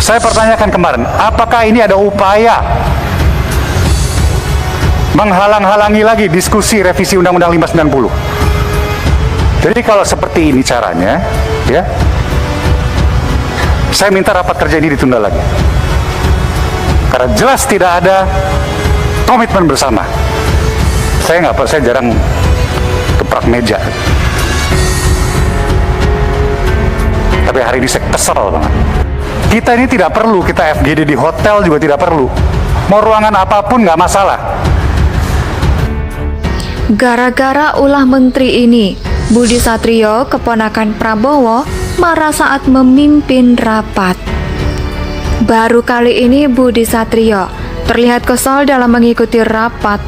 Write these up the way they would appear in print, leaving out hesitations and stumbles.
Saya pertanyakan kemarin, apakah ini ada upaya menghalang-halangi lagi diskusi revisi Undang-Undang 590? Jadi kalau seperti ini caranya, ya, saya minta rapat kerja ini ditunda lagi. Karena jelas tidak ada komitmen bersama. Saya jarang keprak meja. Tapi hari ini saya kesel banget. Kita ini tidak perlu, kita FGD di hotel juga tidak perlu. Mau ruangan apapun nggak masalah. Gara-gara ulah menteri ini, Budi Satrio, keponakan Prabowo, marah saat memimpin rapat. Baru kali ini Budi Satrio terlihat kesal dalam mengikuti rapat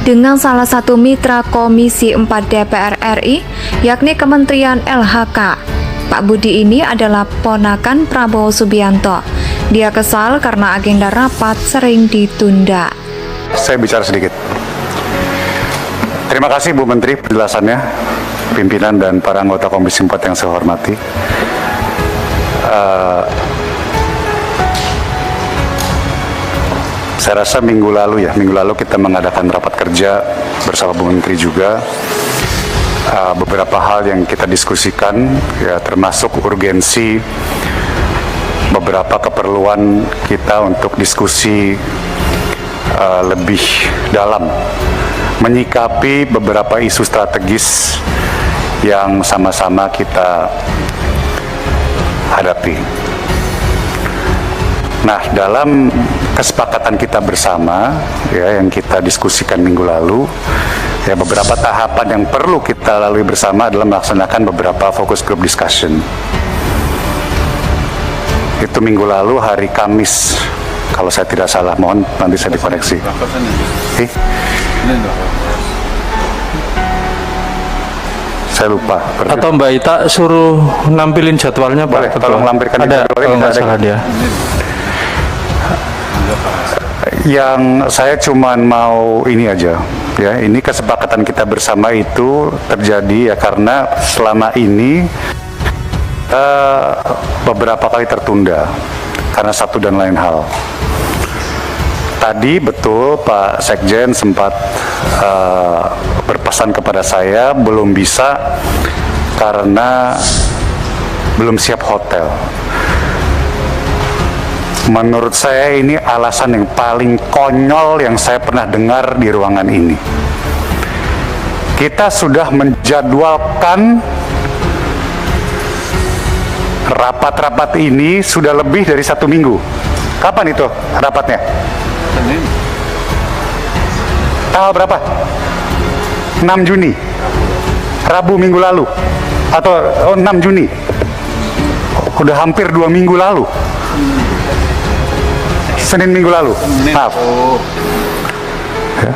dengan salah satu mitra Komisi 4 DPR RI, yakni Kementerian LHK. Pak Budi ini adalah ponakan Prabowo Subianto. Dia kesal karena agenda rapat sering ditunda. Saya bicara sedikit. Terima kasih Bu Menteri penjelasannya, pimpinan dan para anggota Komisi 4 yang saya hormati. Saya rasa minggu lalu kita mengadakan rapat kerja bersama Bu Menteri juga. Beberapa hal yang kita diskusikan, ya, termasuk urgensi beberapa keperluan kita untuk diskusi lebih dalam menyikapi beberapa isu strategis yang sama-sama kita hadapi. Nah, dalam kesepakatan kita bersama, ya, yang kita diskusikan minggu lalu, ya, beberapa tahapan yang perlu kita lalui bersama adalah melaksanakan beberapa focus group discussion. Itu minggu lalu hari Kamis, kalau saya tidak salah, mohon nanti saya dikoreksi. Saya lupa. Atau Mbak Ita suruh nampilin jadwalnya, Pak. Boleh, tolong lampirkan ada, jadwalnya, kalau nggak ada. salah dia. Yang saya cuman mau ini aja, ya, ini kesepakatan kita bersama itu terjadi ya karena selama ini beberapa kali tertunda karena satu dan lain hal. Tadi betul Pak Sekjen sempat berpesan kepada saya belum bisa karena belum siap hotel. Menurut saya ini alasan yang paling konyol yang saya pernah dengar di ruangan ini. Kita sudah menjadwalkan rapat-rapat ini sudah lebih dari 1 minggu. Kapan itu rapatnya? Senin. Tanggal berapa? 6 Juni. Rabu minggu lalu. Atau 6 Juni. Udah hampir 2 minggu lalu. Senin minggu lalu. Maaf. Ya.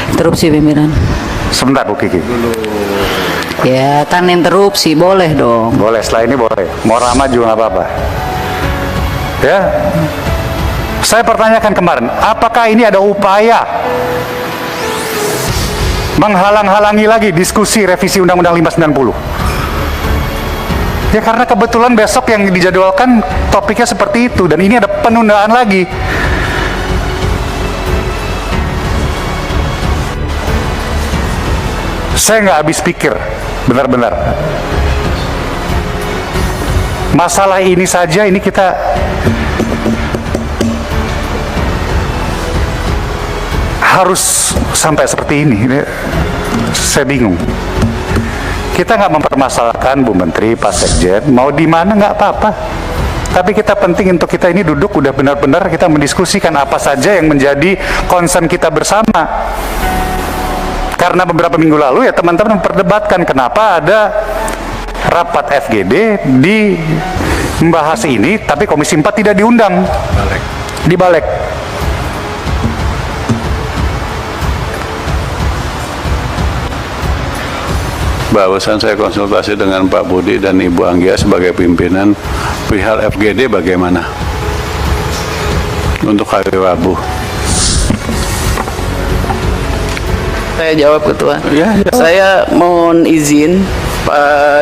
Interupsi pimpinan. Sebentar Bu Kiki. Ya kan interupsi, boleh dong. Boleh, setelah ini boleh. Mau ramah juga nggak apa-apa. Ya. Saya pertanyakan kemarin, apakah ini ada upaya menghalang-halangi lagi diskusi revisi Undang-Undang 590? Ya karena kebetulan besok yang dijadwalkan topiknya seperti itu dan ini ada penundaan lagi. Saya nggak habis pikir, benar-benar. Masalah ini saja, ini kita harus sampai seperti ini. Saya bingung. Kita nggak mempermasalahkan Bu Menteri, Pak Sekjen, mau di mana nggak apa-apa. Tapi kita penting untuk kita ini duduk udah benar-benar kita mendiskusikan apa saja yang menjadi concern kita bersama. Karena beberapa minggu lalu ya teman-teman memperdebatkan kenapa ada rapat FGD di membahas ini, tapi Komisi 4 tidak diundang. Dibalik. Barusan saya konsultasi dengan Pak Budi dan Ibu Anggia sebagai pimpinan perihal FGD bagaimana untuk hari Rabu. Saya jawab Ketua. Ya. Saya mohon izin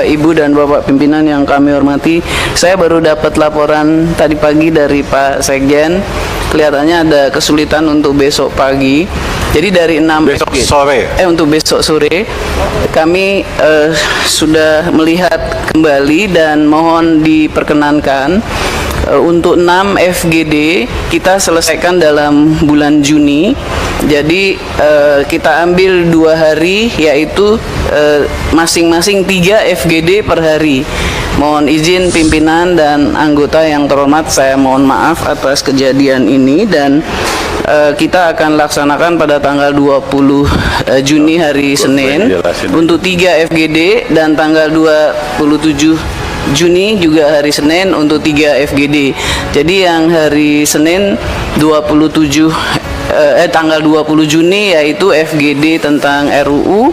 Ibu dan Bapak pimpinan yang kami hormati, saya baru dapat laporan tadi pagi dari Pak Sekjen. Kelihatannya ada kesulitan untuk besok pagi. Jadi dari 6 Besok sore. untuk besok sore kami sudah melihat kembali dan mohon diperkenankan untuk 6 FGD kita selesaikan dalam bulan Juni. Jadi kita ambil 2 hari, yaitu masing-masing 3 FGD per hari. Mohon izin pimpinan dan anggota yang terhormat, saya mohon maaf atas kejadian ini, dan kita akan laksanakan pada tanggal 20 Juni hari Senin untuk 3 FGD, dan tanggal 27 Juni juga hari Senin untuk 3 FGD. Jadi yang hari Senin tanggal 20 Juni yaitu FGD tentang RUU,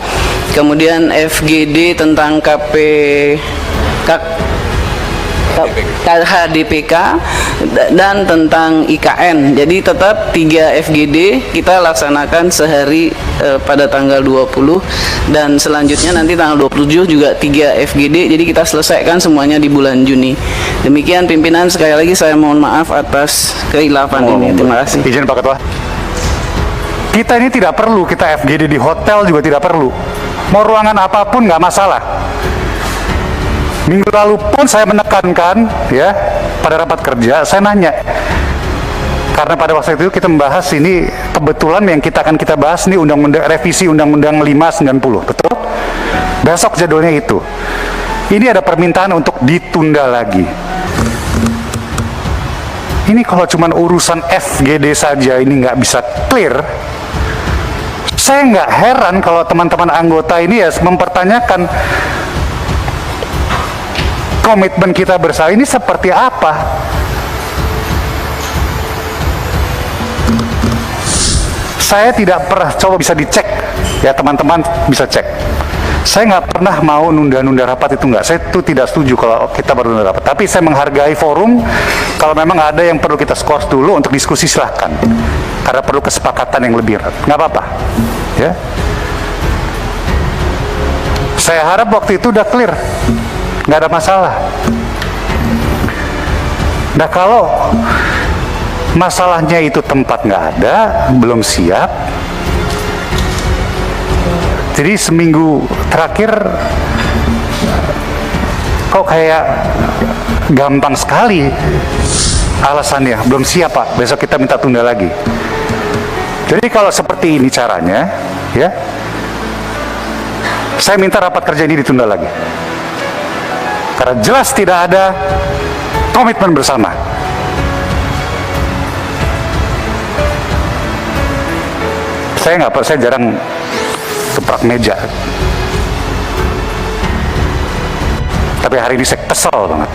kemudian FGD tentang HDPK dan tentang IKN. Jadi tetap 3 FGD kita laksanakan sehari pada tanggal 20, dan selanjutnya nanti tanggal 27 juga 3 FGD. Jadi kita selesaikan semuanya di bulan Juni. Demikian pimpinan, sekali lagi saya mohon maaf atas kehilafan ini. Terima kasih. Izin Pak Ketua. Kita ini tidak perlu, kita FGD di hotel juga tidak perlu. Mau ruangan apapun nggak masalah. Minggu lalu pun saya menekankan, ya, pada rapat kerja, saya nanya. Karena pada waktu itu kita membahas ini, kebetulan yang kita bahas ini revisi Undang-Undang 590, betul? Besok jadwalnya itu. Ini ada permintaan untuk ditunda lagi. Ini kalau cuma urusan FGD saja ini nggak bisa clear, saya nggak heran kalau teman-teman anggota ini ya mempertanyakan komitmen kita bersama ini seperti apa. Saya tidak pernah, coba bisa dicek ya teman-teman, bisa cek. Saya nggak pernah mau nunda-nunda rapat, itu nggak. Saya itu tidak setuju kalau kita baru nunda rapat. Tapi saya menghargai forum. Kalau memang ada yang perlu kita skors dulu untuk diskusi, silahkan. Karena perlu kesepakatan yang lebih erat. Nggak apa-apa. Ya. Saya harap waktu itu udah clear. Nggak ada masalah. Nah kalau masalahnya itu tempat nggak ada, belum siap, jadi seminggu terakhir kok kayak gampang sekali alasannya, belum siap Pak, besok kita minta tunda lagi. Jadi kalau seperti ini caranya, ya, saya minta rapat kerja ini ditunda lagi. Karena jelas tidak ada komitmen bersama. Saya jarang keprak meja. Tapi hari ini saya kesel banget.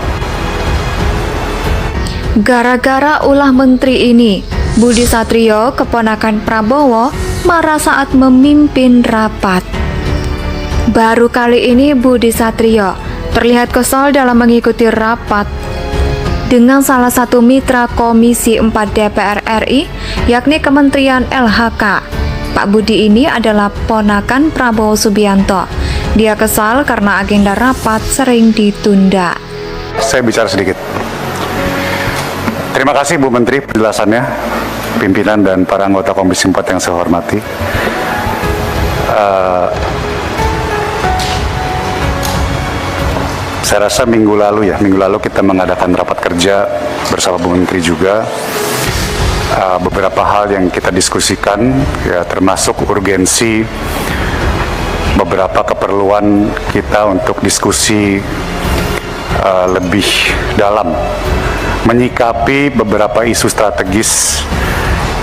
Gara-gara ulah menteri ini, Budi Satrio, keponakan Prabowo, marah saat memimpin rapat. Baru kali ini Budi Satrio terlihat kesal dalam mengikuti rapat dengan salah satu mitra Komisi 4 DPR RI, yakni Kementerian LHK. Pak Budi ini adalah ponakan Prabowo Subianto. Dia kesal karena agenda rapat sering ditunda. Saya bicara sedikit. Terima kasih Bu Menteri penjelasannya, pimpinan dan para anggota Komisi 4 yang saya hormati. Saya rasa minggu lalu kita mengadakan rapat kerja bersama Bu Menteri juga. Beberapa hal yang kita diskusikan, ya, termasuk urgensi beberapa keperluan kita untuk diskusi lebih dalam, menyikapi beberapa isu strategis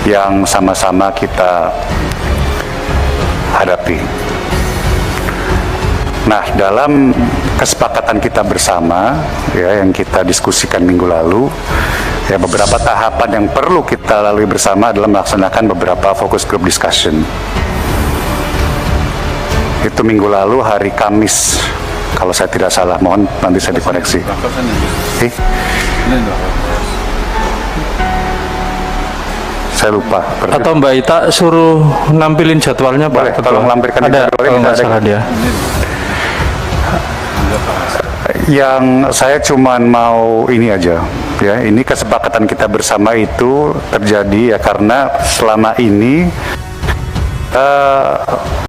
yang sama-sama kita hadapi. Nah, dalam kesepakatan kita bersama, ya, yang kita diskusikan minggu lalu, ya, beberapa tahapan yang perlu kita lalui bersama adalah melaksanakan beberapa focus group discussion. Itu minggu lalu hari Kamis, kalau saya tidak salah, mohon nanti saya dikoreksi. Saya lupa. Atau Mbak Ita suruh nampilin jadwalnya Pak Boleh, Ketua. tolong lampirkan ada, jadwalnya, kalau nggak kita ada. salah dia. Yang saya cuman mau ini aja, ya, ini kesepakatan kita bersama itu terjadi ya karena selama ini